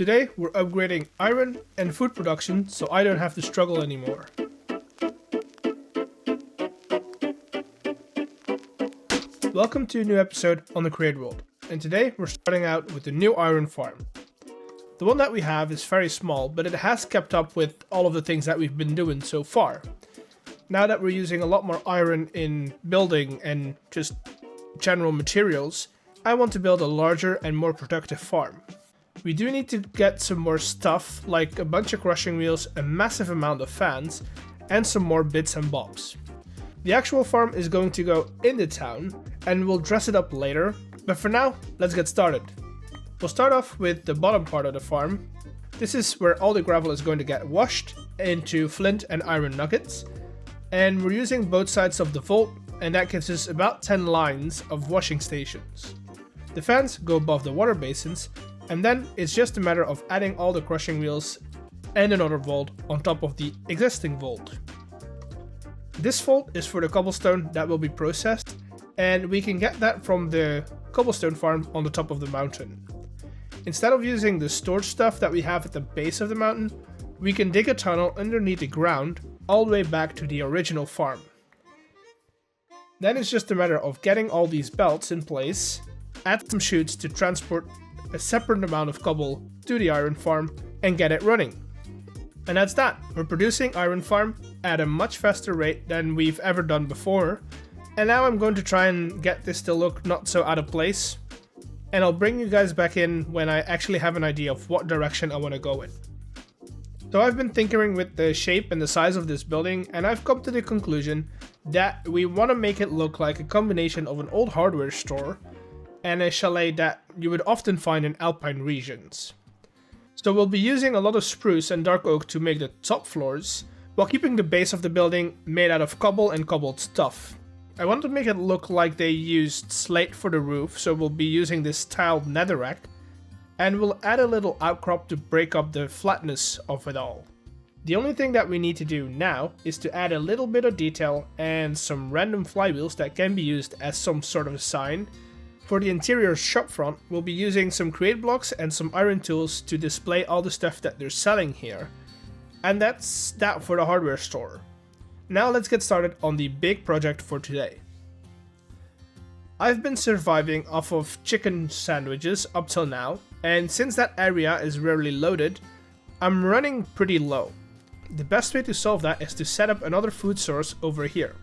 Today we're upgrading iron and food production so I don't have to struggle anymore. Welcome to a new episode on the Create World, and today we're starting out with the new iron farm. The one that we have is very small, but it has kept up with all of the things that we've been doing so far. Now that we're using a lot more iron in building and just general materials, I want to build a larger and more productive farm. We do need to get some more stuff, like a bunch of crushing wheels, a massive amount of fans, and some more bits and bobs. The actual farm is going to go in the town, and we'll dress it up later, but for now, let's get started. We'll start off with the bottom part of the farm. This is where all the gravel is going to get washed into flint and iron nuggets, and we're using both sides of the vault, and that gives us about 10 lines of washing stations. The fans go above the water basins, and then it's just a matter of adding all the crushing wheels and another vault on top of the existing vault. This vault is for the cobblestone that will be processed, and we can get that from the cobblestone farm on the top of the mountain. Instead of using the stored stuff that we have at the base of the mountain, we can dig a tunnel underneath the ground all the way back to the original farm. Then it's just a matter of getting all these belts in place, add some chutes to transport a separate amount of cobble to the iron farm, and get it running. And that's that. We're producing iron farm at a much faster rate than we've ever done before, and now I'm going to try and get this to look not so out of place, and I'll bring you guys back in when I actually have an idea of what direction I want to go in. So I've been tinkering with the shape and the size of this building, and I've come to the conclusion that we want to make it look like a combination of an old hardware store and a chalet that you would often find in alpine regions. So we'll be using a lot of spruce and dark oak to make the top floors, while keeping the base of the building made out of cobble and cobbled stuff. I want to make it look like they used slate for the roof, so we'll be using this tiled netherrack, and we'll add a little outcrop to break up the flatness of it all. The only thing that we need to do now is to add a little bit of detail and some random flywheels that can be used as some sort of a sign. For the interior shop front, we'll be using some crate blocks and some iron tools to display all the stuff that they're selling here. And that's that for the hardware store. Now let's get started on the big project for today. I've been surviving off of chicken sandwiches up till now, and since that area is rarely loaded, I'm running pretty low. The best way to solve that is to set up another food source over here.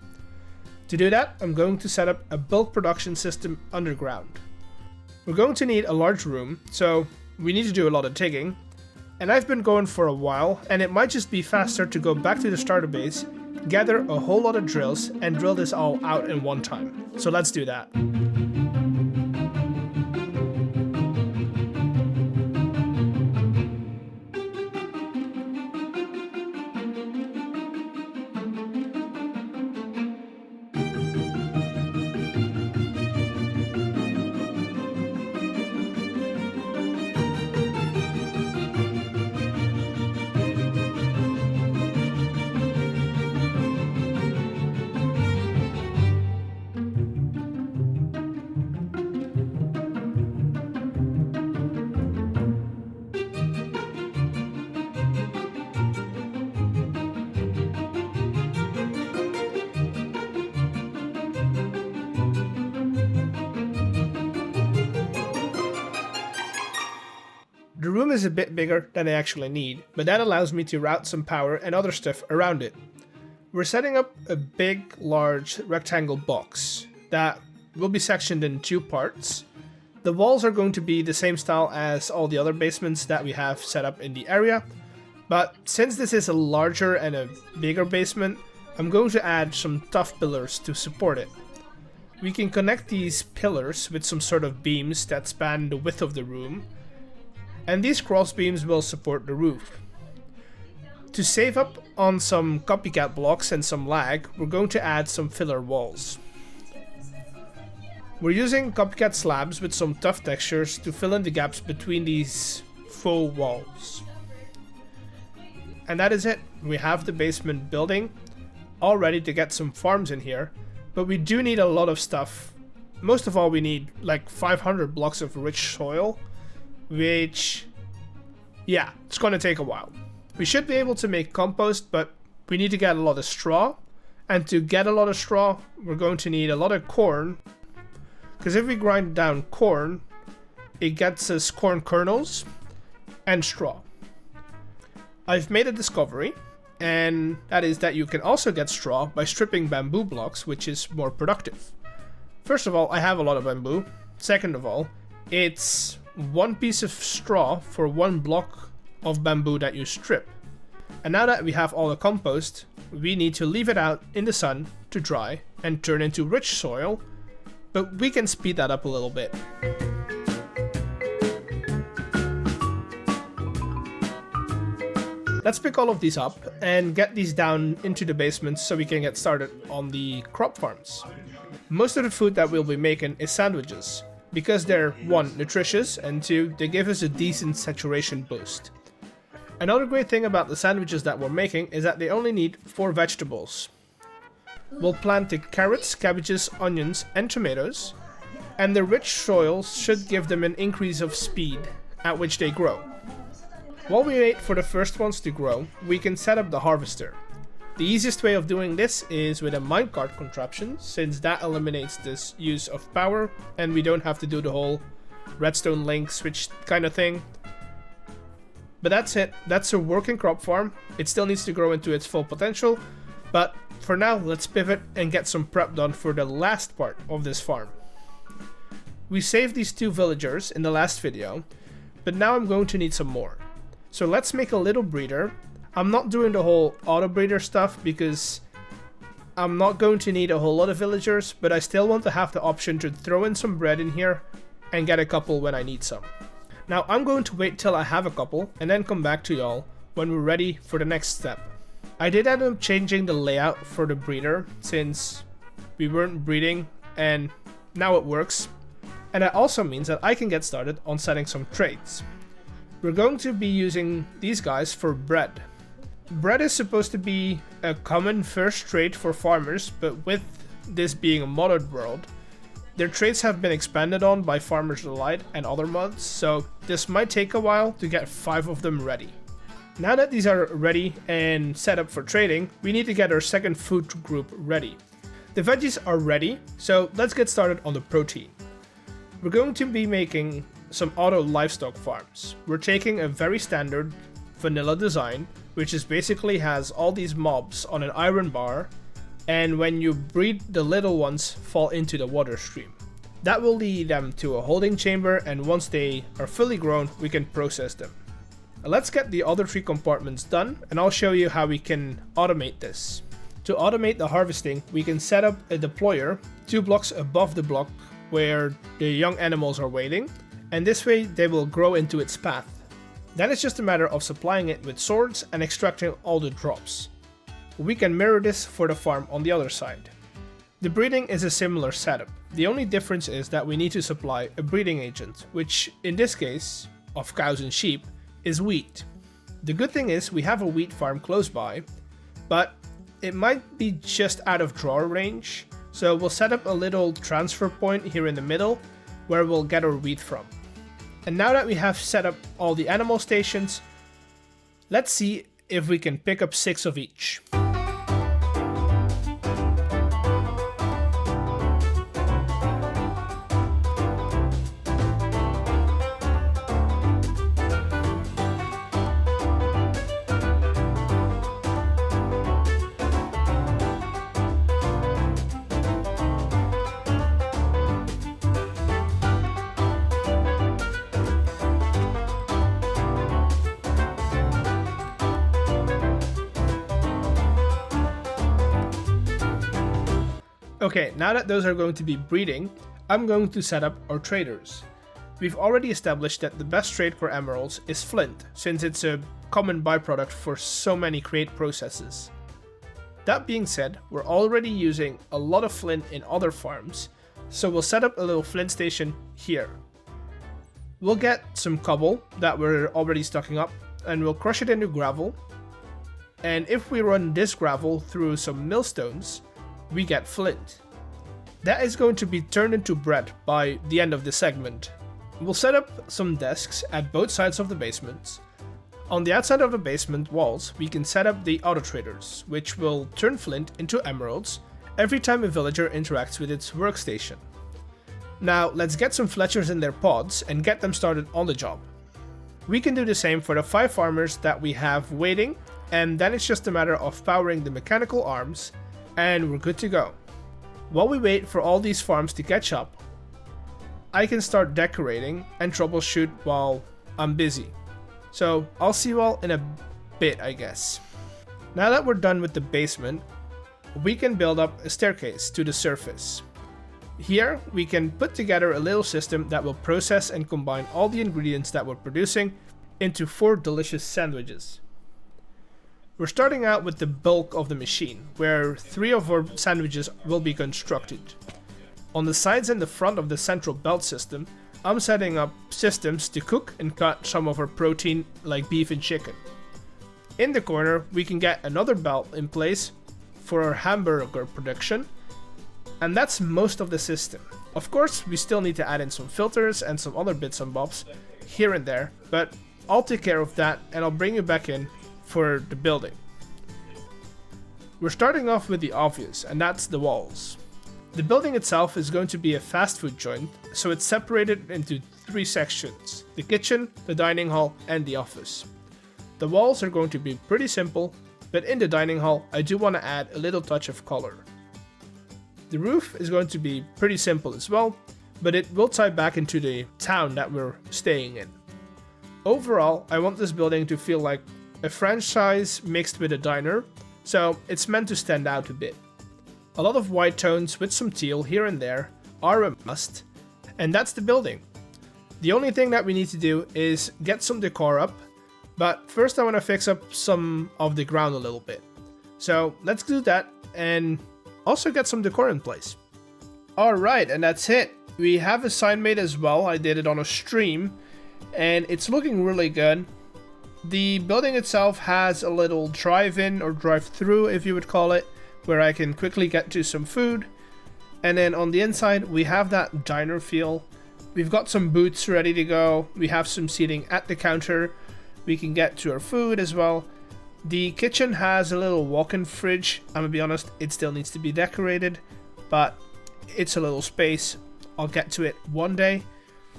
To do that, I'm going to set up a bulk production system underground. We're going to need a large room, so we need to do a lot of digging. And I've been going for a while, and it might just be faster to go back to the starter base, gather a whole lot of drills, and drill this all out in one time. So let's do that. The room is a bit bigger than I actually need, but that allows me to route some power and other stuff around it. We're setting up a big, large rectangle box that will be sectioned in two parts. The walls are going to be the same style as all the other basements that we have set up in the area, but since this is a larger and a bigger basement, I'm going to add some tough pillars to support it. We can connect these pillars with some sort of beams that span the width of the room, and these cross beams will support the roof. To save up on some copycat blocks and some lag, we're going to add some filler walls. We're using copycat slabs with some tough textures to fill in the gaps between these faux walls. And that is it. We have the basement building, all ready to get some farms in here, but we do need a lot of stuff. Most of all, we need like 500 blocks of rich soil, which Yeah, it's going to take a while. We should be able to make compost, but we need to get a lot of straw. And to get a lot of straw, we're going to need a lot of corn. Because if we grind down corn, it gets us corn kernels and straw. I've made a discovery, and that is that you can also get straw by stripping bamboo blocks, which is more productive. First of all, I have a lot of bamboo. Second of all, it's one piece of straw for one block of bamboo that you strip. And now that we have all the compost, we need to leave it out in the sun to dry and turn into rich soil, but we can speed that up a little bit. Let's pick all of these up and get these down into the basement so we can get started on the crop farms. Most of the food that we'll be making is sandwiches, because they're 1, nutritious, and 2, they give us a decent saturation boost. Another great thing about the sandwiches that we're making is that they only need 4 vegetables. We'll plant the carrots, cabbages, onions, and tomatoes, and the rich soil should give them an increase of speed at which they grow. While we wait for the first ones to grow, we can set up the harvester. The easiest way of doing this is with a minecart contraption, since that eliminates this use of power and we don't have to do the whole redstone link switch kind of thing. But that's it. That's a working crop farm. It still needs to grow into its full potential, but for now, let's pivot and get some prep done for the last part of this farm. We saved these 2 villagers in the last video, but now I'm going to need some more. So let's make a little breeder. I'm not doing the whole auto breeder stuff because I'm not going to need a whole lot of villagers, but I still want to have the option to throw in some bread in here and get a couple when I need some. Now I'm going to wait till I have a couple and then come back to y'all when we're ready for the next step. I did end up changing the layout for the breeder since we weren't breeding and now it works. And that also means that I can get started on setting some trades. We're going to be using these guys for bread. Bread is supposed to be a common first trade for farmers, but with this being a modded world, their traits have been expanded on by Farmers Delight and other mods, so this might take a while to get 5 of them ready. Now that these are ready and set up for trading, we need to get our second food group ready. The veggies are ready, so let's get started on the protein. We're going to be making some auto livestock farms. We're taking a very standard vanilla design, which is basically has all these mobs on an iron bar, and when you breed, the little ones fall into the water stream. That will lead them to a holding chamber, and once they are fully grown, we can process them. Let's get the other 3 compartments done, and I'll show you how we can automate this. To automate the harvesting, we can set up a deployer 2 blocks above the block where the young animals are waiting, and this way they will grow into its path. Then it's just a matter of supplying it with swords and extracting all the drops. We can mirror this for the farm on the other side. The breeding is a similar setup. The only difference is that we need to supply a breeding agent, which in this case, of cows and sheep, is wheat. The good thing is we have a wheat farm close by, but it might be just out of draw range, so we'll set up a little transfer point here in the middle where we'll get our wheat from. And now that we have set up all the animal stations, let's see if we can pick up 6 of each. Okay, now that those are going to be breeding, I'm going to set up our traders. We've already established that the best trade for emeralds is flint, since it's a common byproduct for so many create processes. That being said, we're already using a lot of flint in other farms, so we'll set up a little flint station here. We'll get some cobble that we're already stocking up, and we'll crush it into gravel. And if we run this gravel through some millstones, we get flint. That is going to be turned into bread by the end of the segment. We'll set up some desks at both sides of the basement. On the outside of the basement walls, we can set up the auto traders, which will turn flint into emeralds every time a villager interacts with its workstation. Now let's get some fletchers in their pods and get them started on the job. We can do the same for the 5 farmers that we have waiting, and then it's just a matter of powering the mechanical arms and we're good to go. While we wait for all these farms to catch up, I can start decorating and troubleshoot while I'm busy. So I'll see you all in a bit, I guess. Now that we're done with the basement, we can build up a staircase to the surface. Here we can put together a little system that will process and combine all the ingredients that we're producing into 4 delicious sandwiches. We're starting out with the bulk of the machine, where 3 of our sandwiches will be constructed. On the sides and the front of the central belt system, I'm setting up systems to cook and cut some of our protein like beef and chicken. In the corner, we can get another belt in place for our hamburger production, and that's most of the system. Of course, we still need to add in some filters and some other bits and bobs here and there, but I'll take care of that and I'll bring you back in for the building. We're starting off with the obvious, and that's the walls. The building itself is going to be a fast food joint, so it's separated into 3 sections: the kitchen, the dining hall, and the office. The walls are going to be pretty simple, but in the dining hall I do want to add a little touch of color. The roof is going to be pretty simple as well, but it will tie back into the town that we're staying in. Overall, I want this building to feel like a franchise mixed with a diner, so it's meant to stand out a bit. A lot of white tones with some teal here and there are a must, and that's the building. The only thing that we need to do is get some decor up, but first I want to fix up some of the ground a little bit. So let's do that and also get some decor in place. Alright, and that's it. We have a sign made as well. I did it on a stream, and it's looking really good. The building itself has a little drive-in or drive-through, if you would call it, where I can quickly get to some food. And then on the inside, we have that diner feel. We've got some booths ready to go. We have some seating at the counter. We can get to our food as well. The kitchen has a little walk-in fridge. I'm gonna be honest, it still needs to be decorated, but it's a little space. I'll get to it one day.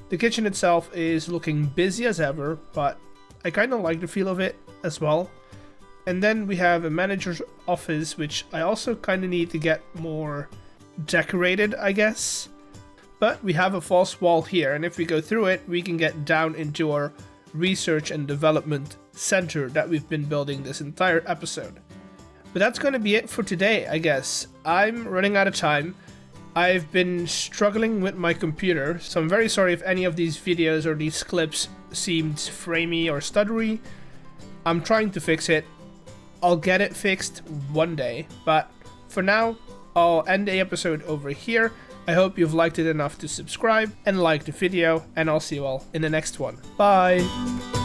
The kitchen itself is looking busy as ever, but I kind of like the feel of it as well. And then we have a manager's office, which I also kind of need to get more decorated, I guess. But we have a false wall here, and if we go through it, we can get down into our research and development center that we've been building this entire episode. But that's going to be it for today, I guess. I'm running out of time. I've been struggling with my computer, so I'm very sorry if any of these videos or these clips seemed framey or stuttery. I'm trying to fix it. I'll get it fixed one day, but for now, I'll end the episode over here. I hope you've liked it enough to subscribe and like the video, and I'll see you all in the next one. Bye!